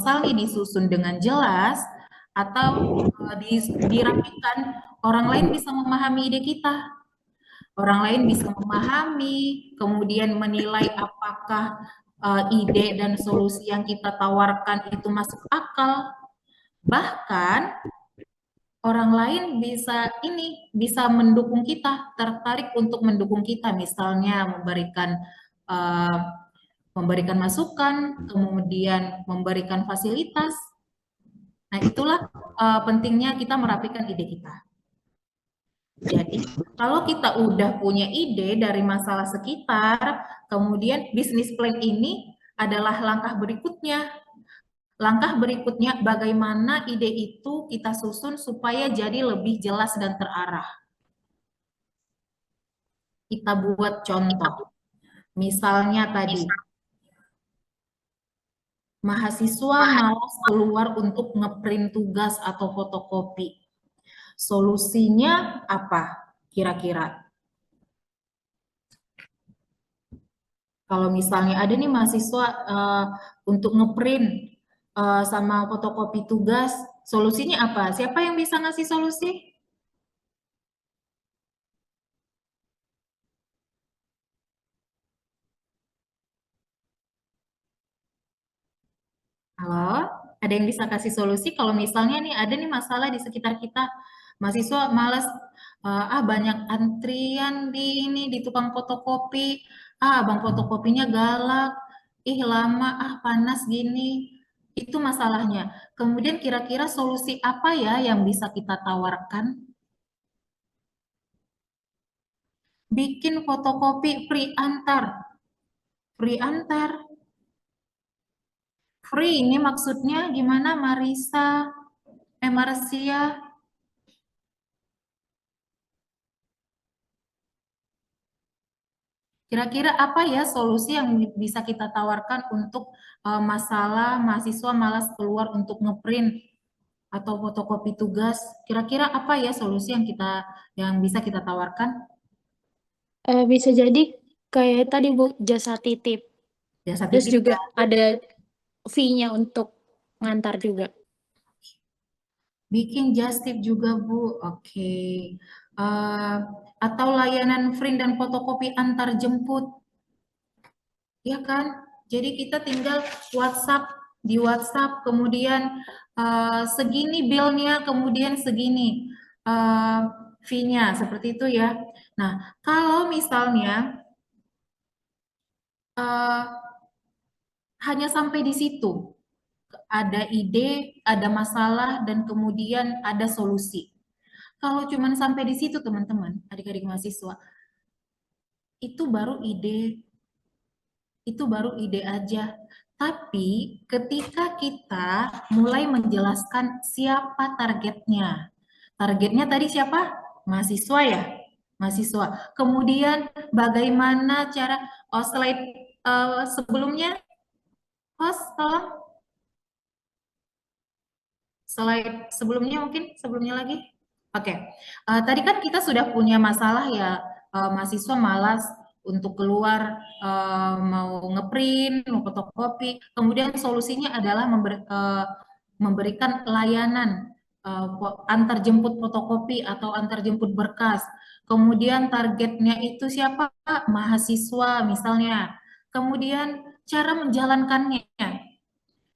misalnya disusun dengan jelas atau dirapikan, orang lain bisa memahami ide kita. Orang lain bisa memahami, kemudian menilai apakah ide dan solusi yang kita tawarkan itu masuk akal. Bahkan orang lain bisa mendukung kita, tertarik untuk mendukung kita, misalnya uh, memberikan masukan, kemudian memberikan fasilitas. Nah, itulah pentingnya kita merapikan ide kita. Jadi, kalau kita udah punya ide dari masalah sekitar, kemudian bisnis plan ini adalah langkah berikutnya. Langkah berikutnya, bagaimana ide itu kita susun supaya jadi lebih jelas dan terarah. Kita buat contoh. Misalnya tadi, mahasiswa malas keluar untuk ngeprint tugas atau fotokopi. Solusinya apa kira-kira? Kalau misalnya ada nih mahasiswa untuk ngeprint sama fotokopi tugas, solusinya apa? Siapa yang bisa ngasih solusi? Halo, ada yang bisa kasih solusi? Kalau misalnya nih ada nih masalah di sekitar kita, mahasiswa malas, banyak antrian di ini di tukang fotokopi, bang fotokopinya galak, ih lama, panas gini, itu masalahnya. Kemudian kira-kira solusi apa ya yang bisa kita tawarkan? Bikin fotokopi free antar. Free ini maksudnya gimana Marisia? Kira-kira apa ya solusi yang bisa kita tawarkan untuk masalah mahasiswa malas keluar untuk ngeprint atau fotokopi tugas? Kira-kira apa ya solusi yang bisa kita tawarkan? Bisa jadi kayak tadi Bu, jasa titip. Jasa Terus titip juga ya. ada fee-nya untuk ngantar juga. Bikin just tip juga Bu. Oke. Eh, atau layanan print dan fotokopi antar jemput. Ya kan? Jadi kita tinggal WhatsApp di WhatsApp, kemudian segini billnya, kemudian segini uh, fee-nya, seperti itu ya. Nah, kalau misalnya uh, hanya sampai di situ, ada ide, ada masalah, dan kemudian ada solusi. Kalau cuma sampai di situ, teman-teman, adik-adik mahasiswa, itu baru ide itu baru ide aja. Tapi ketika kita mulai menjelaskan siapa targetnya. Targetnya tadi siapa? Mahasiswa ya? Mahasiswa. Kemudian bagaimana cara, slide sebelumnya, host tolong. Slide sebelumnya mungkin, sebelumnya lagi. Oke, tadi kan kita sudah punya masalah ya, mahasiswa malas untuk keluar, mau ngeprint, mau fotokopi. Kemudian solusinya adalah memberikan layanan antar jemput fotokopi atau antar jemput berkas. Kemudian targetnya itu siapa? Mahasiswa misalnya. Kemudian cara menjalankannya.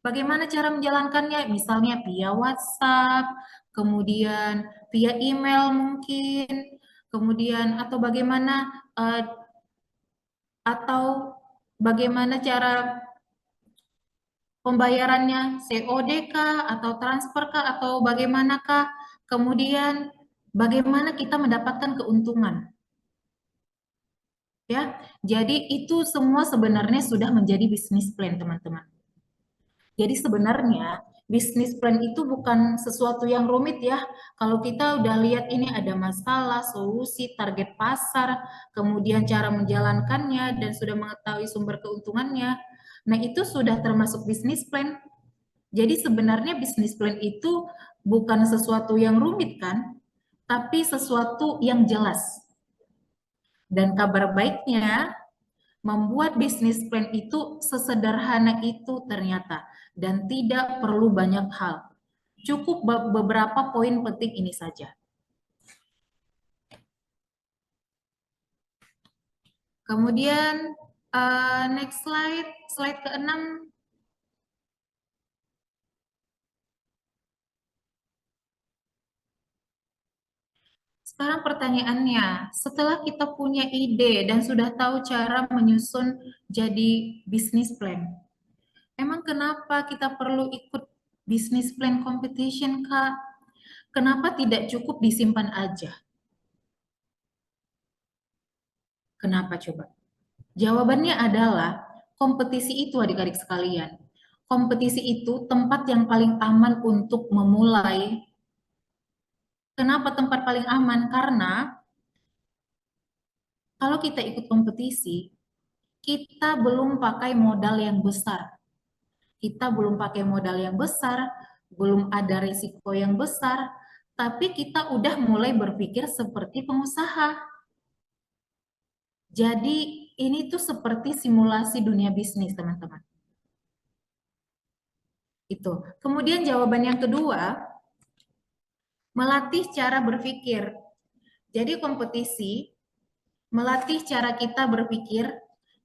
Bagaimana cara menjalankannya? Misalnya via WhatsApp, kemudian via email mungkin, kemudian eh, atau bagaimana cara pembayarannya, COD kah atau transfer kah atau bagaimanakah? Kemudian bagaimana kita mendapatkan keuntungan? Ya, jadi itu semua sebenarnya sudah menjadi bisnis plan, teman-teman. Jadi sebenarnya bisnis plan itu bukan sesuatu yang rumit ya. Kalau kita udah lihat ini ada masalah, solusi, target pasar, kemudian cara menjalankannya dan sudah mengetahui sumber keuntungannya. Nah, itu sudah termasuk bisnis plan. Jadi sebenarnya bisnis plan itu bukan sesuatu yang rumit kan, tapi sesuatu yang jelas. Dan kabar baiknya Membuat bisnis plan itu sesederhana itu ternyata, dan tidak perlu banyak hal. Cukup beberapa poin penting ini saja. Kemudian next slide, slide ke-6. Sekarang pertanyaannya, setelah kita punya ide dan sudah tahu cara menyusun jadi bisnis plan, emang kenapa kita perlu ikut bisnis plan competition, Kak? Kenapa tidak cukup disimpan aja? Kenapa coba? Jawabannya adalah kompetisi itu, adik-adik sekalian. Kompetisi itu tempat yang paling aman untuk memulai. Kenapa tempat paling aman? Karena kalau kita ikut kompetisi, kita belum pakai modal yang besar. Kita belum pakai modal yang besar, belum ada risiko yang besar, tapi kita udah mulai berpikir seperti pengusaha. Jadi ini tuh seperti simulasi dunia bisnis, teman-teman. Itu. Kemudian jawaban yang kedua, melatih cara berpikir. Jadi kompetisi melatih cara kita berpikir,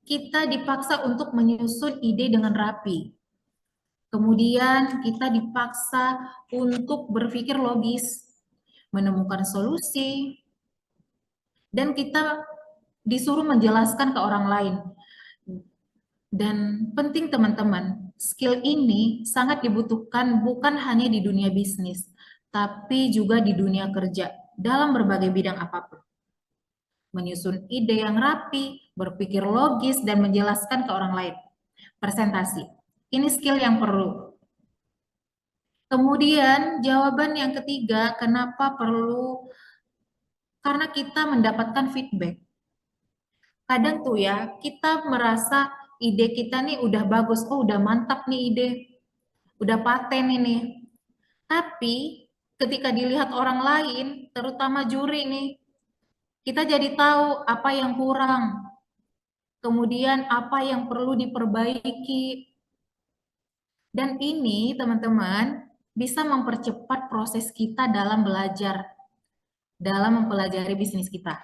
kita dipaksa untuk menyusun ide dengan rapi. Kemudian kita dipaksa untuk berpikir logis, menemukan solusi, dan kita disuruh menjelaskan ke orang lain. Dan penting teman-teman, skill ini sangat dibutuhkan bukan hanya di dunia bisnis, tapi juga di dunia kerja dalam berbagai bidang apapun. Menyusun ide yang rapi, berpikir logis, dan menjelaskan ke orang lain. Presentasi. Ini skill yang perlu. Kemudian jawaban yang ketiga, kenapa perlu? Karena kita mendapatkan feedback. Kadang tuh ya, kita merasa ide kita nih udah bagus, oh udah mantap nih ide, udah paten ini. Tapi ketika dilihat orang lain, terutama juri nih, kita jadi tahu apa yang kurang, kemudian apa yang perlu diperbaiki. Dan ini teman-teman bisa mempercepat proses kita dalam belajar, dalam mempelajari bisnis kita.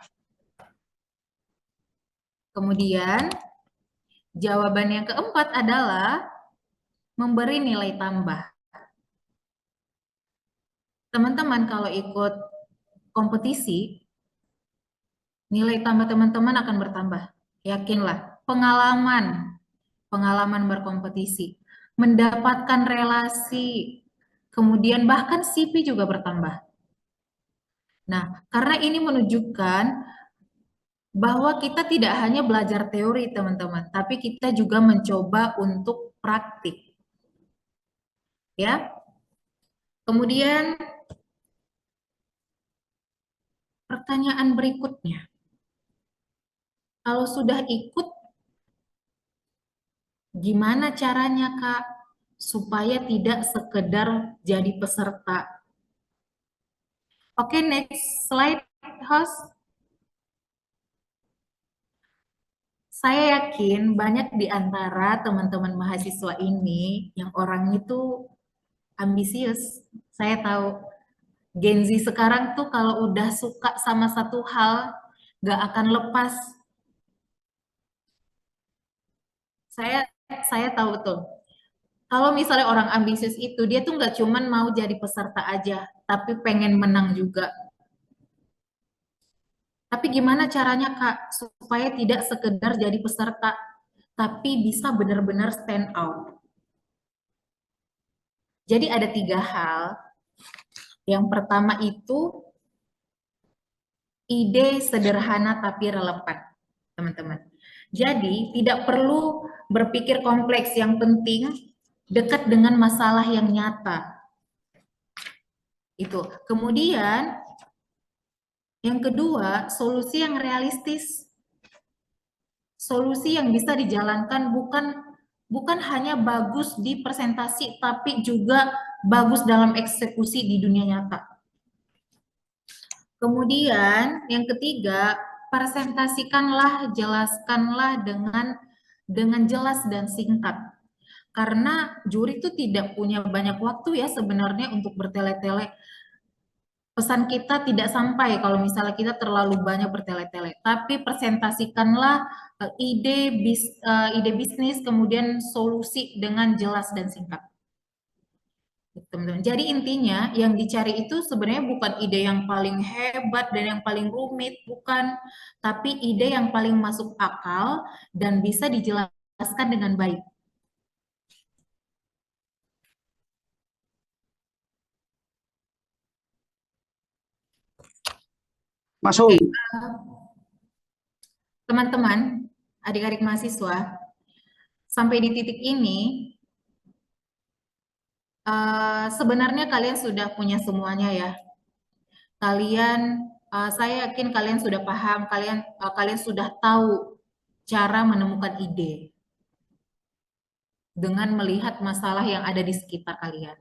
Kemudian jawaban yang keempat adalah memberi nilai tambah. Teman-teman kalau ikut kompetisi, nilai tambah teman-teman akan bertambah. Yakinlah, pengalaman berkompetisi, mendapatkan relasi, kemudian bahkan CV juga bertambah. Nah, karena ini menunjukkan bahwa kita tidak hanya belajar teori, teman-teman, tapi kita juga mencoba untuk praktik. Ya. Kemudian pertanyaan berikutnya. Kalau sudah ikut, gimana caranya, Kak, supaya tidak sekedar jadi peserta? Oke, next slide, host. Saya yakin banyak di antara teman-teman mahasiswa ini yang orangnya tuh ambisius. Saya tahu Gen Z sekarang tuh kalau udah suka sama satu hal, gak akan lepas. Saya tahu betul. Kalau misalnya orang ambisius itu, dia tuh nggak cuman mau jadi peserta aja, tapi pengen menang juga. Tapi gimana caranya, Kak, supaya tidak sekedar jadi peserta, tapi bisa benar-benar stand out? Jadi ada 3 hal. Yang pertama itu ide sederhana tapi relevan, teman-teman. Jadi tidak perlu berpikir kompleks, yang penting dekat dengan masalah yang nyata. Itu. Kemudian yang kedua, solusi yang realistis. Solusi yang bisa dijalankan bukan hanya bagus di presentasi, tapi juga bagus dalam eksekusi di dunia nyata. Kemudian yang ketiga, presentasikanlah, jelaskanlah dengan jelas dan singkat. Karena juri itu tidak punya banyak waktu ya sebenarnya untuk bertele-tele. Pesan kita tidak sampai kalau misalnya kita terlalu banyak bertele-tele, tapi presentasikanlah ide bisnis, kemudian solusi dengan jelas dan singkat. Teman-teman. Jadi intinya yang dicari itu sebenarnya bukan ide yang paling hebat dan yang paling rumit, bukan, tapi ide yang paling masuk akal dan bisa dijelaskan dengan baik. Masuk. Oke, teman-teman, adik-adik mahasiswa, sampai di titik ini, sebenarnya kalian sudah punya semuanya ya. Saya yakin kalian sudah paham, kalian sudah tahu cara menemukan ide dengan melihat masalah yang ada di sekitar kalian.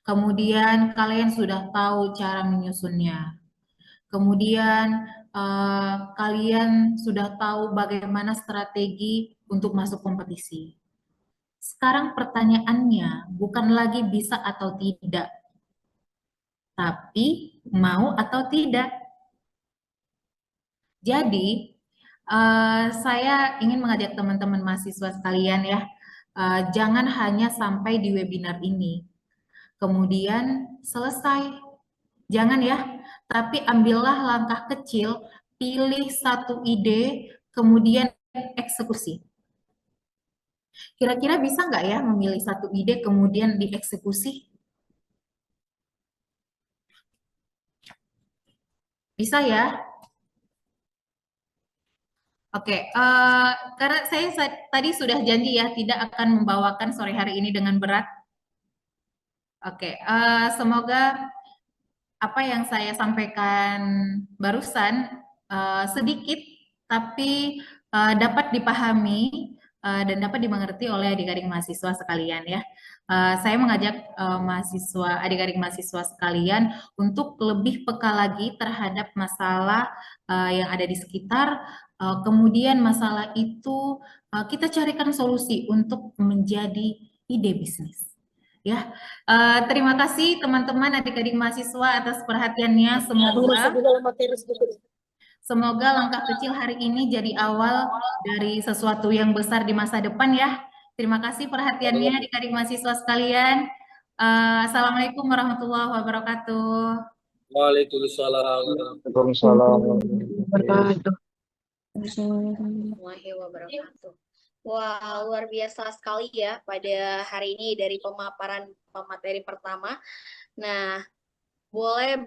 Kemudian kalian sudah tahu cara menyusunnya. Kemudian kalian sudah tahu bagaimana strategi untuk masuk kompetisi. Sekarang pertanyaannya bukan lagi bisa atau tidak, tapi mau atau tidak. Jadi, saya ingin mengajak teman-teman mahasiswa sekalian ya, jangan hanya sampai di webinar ini, kemudian selesai. Jangan ya, tapi ambillah langkah kecil, pilih satu ide, kemudian eksekusi. Kira-kira bisa nggak ya memilih satu ide, kemudian dieksekusi? Bisa ya? Oke, karena saya tadi sudah janji ya, tidak akan membawakan sore hari ini dengan berat. Oke, semoga apa yang saya sampaikan barusan sedikit tapi dapat dipahami dan dapat dimengerti oleh adik-adik mahasiswa sekalian ya. Saya mengajak adik-adik mahasiswa sekalian untuk lebih peka lagi terhadap masalah yang ada di sekitar. Kemudian masalah itu kita carikan solusi untuk menjadi ide bisnis. Ya, terima kasih teman-teman adik-adik mahasiswa atas perhatiannya. Semoga langkah kecil hari ini jadi awal dari sesuatu yang besar di masa depan ya. Terima kasih perhatiannya adik-adik mahasiswa sekalian. Assalamualaikum warahmatullahi wabarakatuh. Waalaikumsalam. Warahmatullahi wabarakatuh. Wah, luar biasa sekali ya pada hari ini dari pemaparan pemateri pertama. Nah, boleh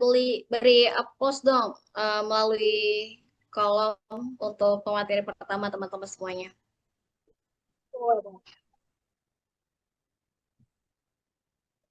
beri applause dong melalui kolom untuk pemateri pertama teman-teman semuanya.